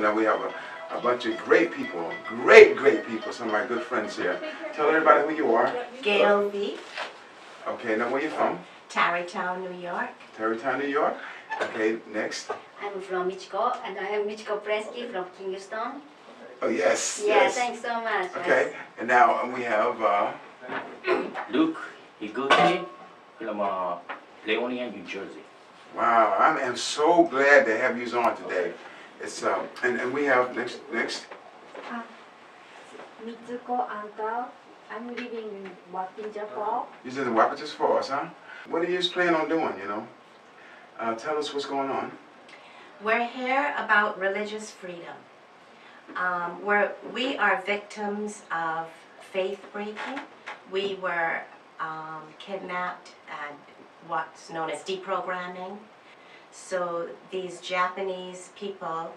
Now we have a bunch of great people, great people, some of my good friends here. Tell everybody who you are. Gail V. Okay, now where you from? Tarrytown, New York. Tarrytown, New York. Okay, next. I'm from Michiko, and I am Michiko Presky from Kingston. Oh, yes. Yeah, yes. thanks so much. Okay, Yes. and now we have Luke Higuchi from Leonia, New Jersey. wow, I am so glad to have you on today. It's and we have next. Mitsuko Anta. I'm living in Wapping, Japan. You're in the Wapatis for us, huh? What are you planning on doing, you know? Tell us what's going on. We're here about religious freedom. We are victims of faith breaking. We were kidnapped and what's known as deprogramming. So these Japanese people,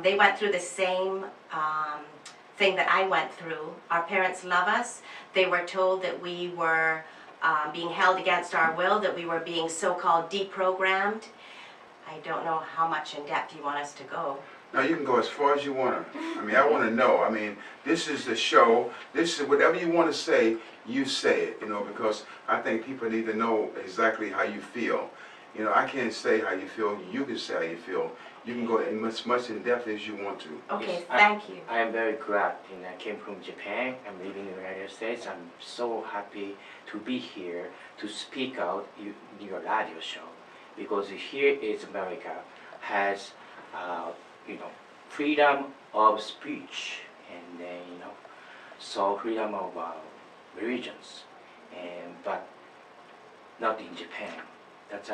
they went through the same thing that I went through. Our parents love us. They were told that we were being held against our will, that we were being so-called deprogrammed. I don't know how much in depth you want us to go. Now you can go as far as you want to. I mean, I want to know. I mean, this is the show. This is whatever you want to say, you say it, you know, because I think people need to know exactly how you feel. You know, I can't say how you feel. You can say how you feel. You can go in much in depth as you want to. Okay, Yes, thank you. I am very glad. I came from Japan. I'm living in the United States. I'm so happy to be here to speak out in your radio show, because here is America has freedom of speech, and then so freedom of religions, but not in Japan. That's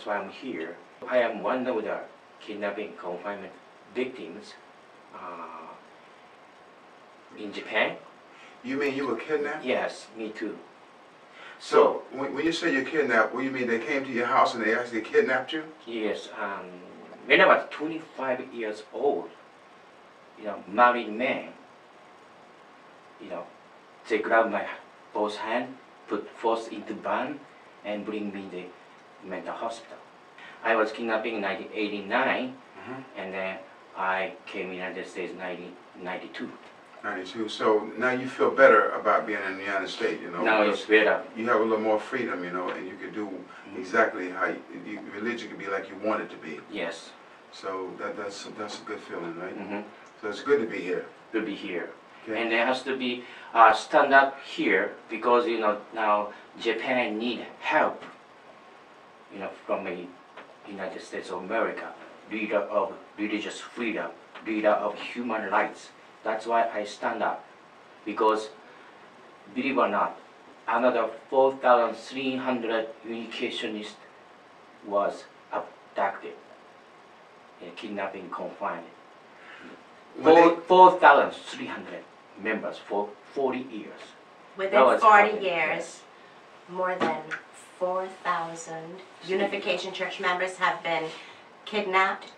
why I'm here. I am one of the kidnapping confinement victims in Japan. You mean you were kidnapped? Yes, me too. So when you say you're kidnapped, what do you mean? They came to your house and they actually kidnapped you? Yes, when I was 25 years old, married man, they grabbed my both hands, put force into van, and bring me to the mental hospital. I was kidnapped in 1989, and then I came in the United States in 1992. 92. So now you feel better about being in the United States, you know? Now it's better. You have a little more freedom, you know, and you can do exactly how religion can be like you want it to be. Yes. So that's a good feeling, right? Mm-hmm. So it's good to be here. To be here. Okay. And there has to be stand up here, because now Japan need help, from the United States of America, leader of religious freedom, leader of human rights. That's why I stand up, because believe it or not, another 4,300 unificationists was abducted and kidnapping, confined. 4,300 members for 40 years. Within 40 years, more than 4,000 Unification Church members have been kidnapped.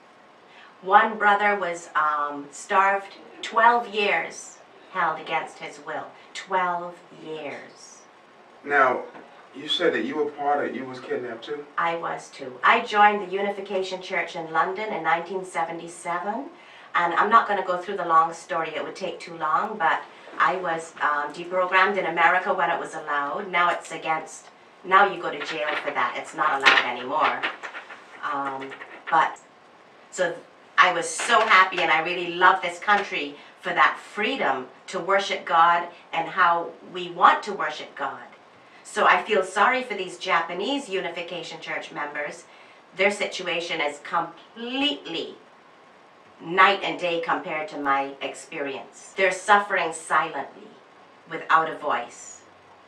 One brother was starved 12 years, held against his will. 12 years. Now, you said that you was kidnapped too? I was too. I joined the Unification Church in London in 1977, and I'm not going to go through the long story, it would take too long, but I was deprogrammed in America when it was allowed. Now it's against, now you go to jail for that. It's not allowed anymore. So I was so happy, and I really love this country for that freedom to worship God and how we want to worship God. So I feel sorry for these Japanese Unification Church members. Their situation is completely night and day compared to my experience. They're suffering silently, without a voice.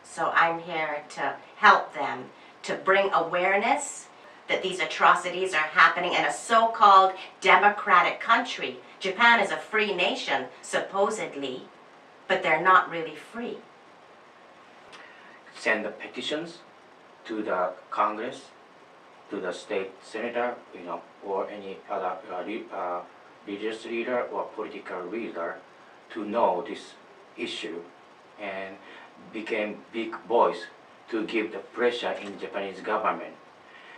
So I'm here to help them, to bring awareness that these atrocities are happening in a so-called democratic country. Japan is a free nation, supposedly, but they're not really free. Send the petitions to the Congress, to the state senator, or any other religious leader or political leader to know this issue, and became big voice to give the pressure in Japanese government,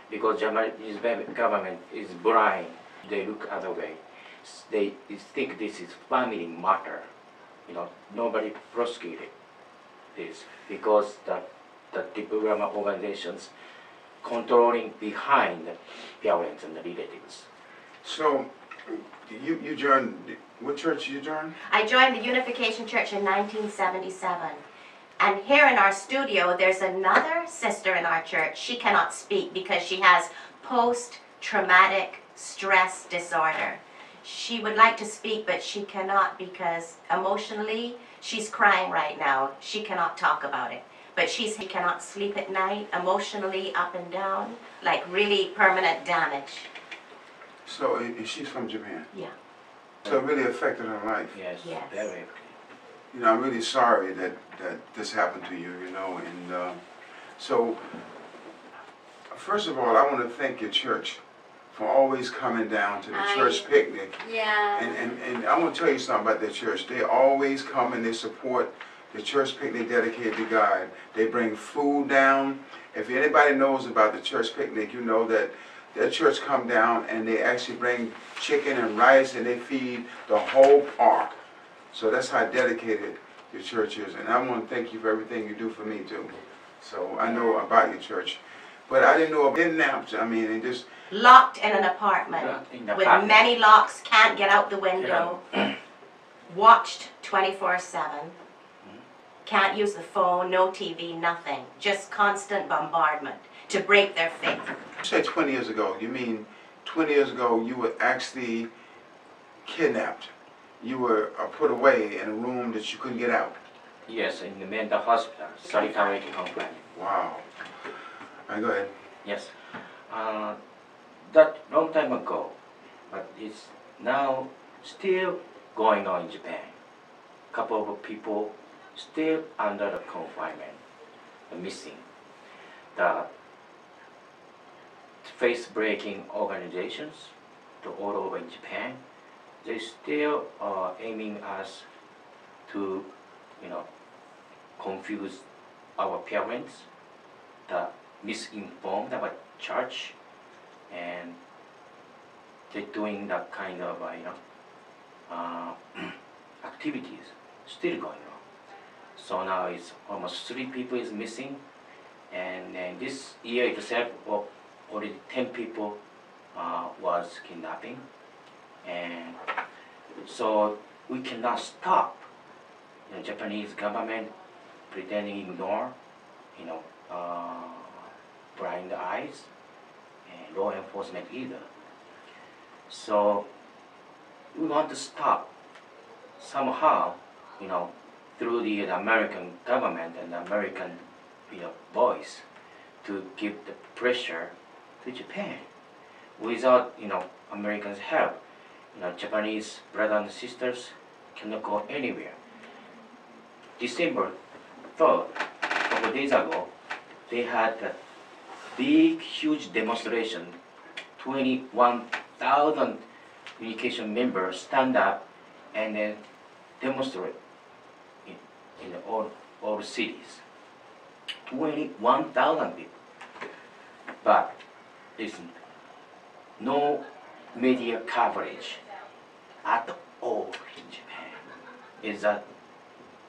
because Japanese government is blind. They look other way. they think this is family matter. Nobody prosecuted this because the development organizations controlling behind the parents and the relatives. So, you joined, what church you joined? I joined the Unification Church in 1977. And here in our studio, there's another sister in our church. She cannot speak because she has post-traumatic stress disorder. She would like to speak, but she cannot because emotionally, she's crying right now. She cannot talk about it. But she cannot sleep at night, emotionally up and down, like really permanent damage. So, she's from Japan? Yeah. So it really affected her life? Yes, Yes. very. I'm really sorry that this happened to you, and so, first of all, I want to thank your church for always coming down to the church picnic. Yeah. And I want to tell you something about their church. They always come and they support the church picnic dedicated to God. They bring food down. If anybody knows about the church picnic, you know that their church come down and they actually bring chicken and rice and they feed the whole park. So that's how dedicated your church is. And I want to thank you for everything you do for me too. So I know about your church. But I didn't know about kidnapped. And just... Locked in an apartment with many locks, can't get out the window. Watched 24/7. Can't use the phone, no TV, nothing. Just constant bombardment to break their faith. You said 20 years ago. You mean 20 years ago you were actually kidnapped? You were put away in a room that you couldn't get out? Yes, in the mental hospital, solitary confinement. Wow. All right, go ahead. Yes. That long time ago, but it's now still going on in Japan. Couple of people still under the confinement, missing. The face-breaking organizations all over in Japan, they still are aiming us to, confuse our parents, the misinformed about church, and they're doing that kind of, activities still going on. So now it's almost 3 people is missing, and this year itself, already 10 people was kidnapping, and so we cannot stop the Japanese government pretending ignore, blind eyes, and law enforcement either. So we want to stop somehow, through the American government and American, voice to give the pressure to Japan. Without, Americans' help, Japanese brothers and sisters cannot go anywhere. December 3rd, a couple of days ago, they had a big, huge demonstration. 21,000 communication members stand up and then demonstrate in all cities. 21,000 people. But listen, no media coverage at all in Japan. Is that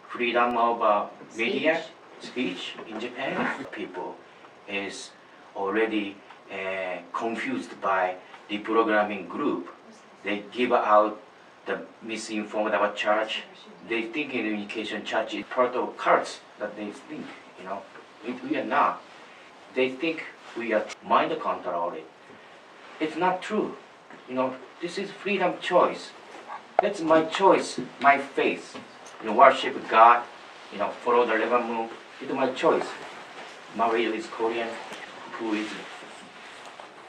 freedom of media speech in Japan? People is already confused by the programming group. They give out the misinformed about church. They think in education church is part of cults that they think, we are not. They think we are mind controlled. It's not true. This is freedom choice. That's my choice, my faith. Worship God, follow the 11 moon. It's my choice. Married with Korean, who is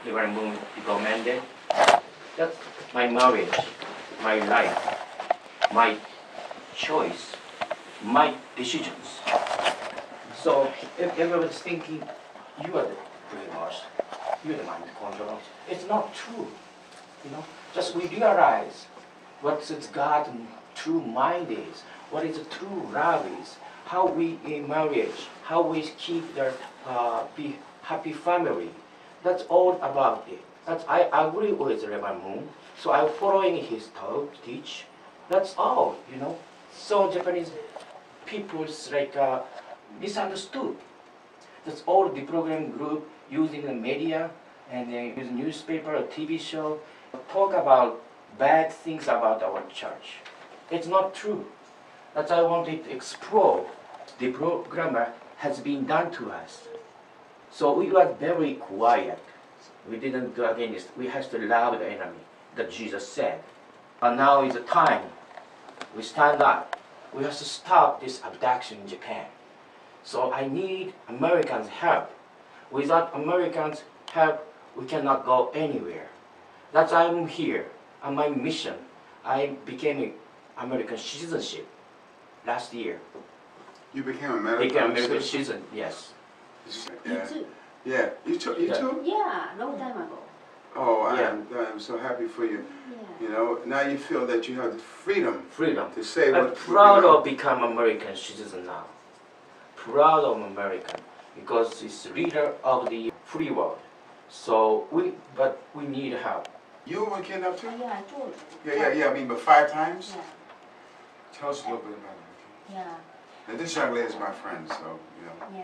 11 moon recommended. That's my marriage, my life, my choice, my decisions. So if everyone's thinking you are the dreamers, you're the mind controllers, it's not true. Just we realize what is God's true mind is, what is true love is, how we in marriage, how we keep the be happy family. That's all about it. That I agree with Reverend Moon, so I'm following his teach. That's all, you know. So Japanese people's like misunderstood. That's all the program group using the media and then use newspaper or TV show talk about bad things about our church. It's not true. That's why I wanted to explore the program has been done to us. So we were very quiet. We didn't go against. We have to love the enemy, that Jesus said. But now is the time. We stand up. We have to stop this abduction in Japan. So I need Americans' help. Without Americans' help, we cannot go anywhere. That's why I'm here. On my mission, I became American citizenship last year. You became American. Became American citizen, yes. Me Yeah. too. Yeah. You too? You Yeah. too? Yeah, long time ago. Oh, Yeah. I'm so happy for you. Yeah. You know, now you feel that you have the freedom Freedom. to say I'm what proud you know. of become American citizen now. Proud of American because it's leader of the free world. So but we need help. You were kidnapped too? Yeah, I told you. Yeah. I mean, but 5 times? Yeah, Tell us a little bit about it. yeah, And this young lady is my friend, so, you know. yeah.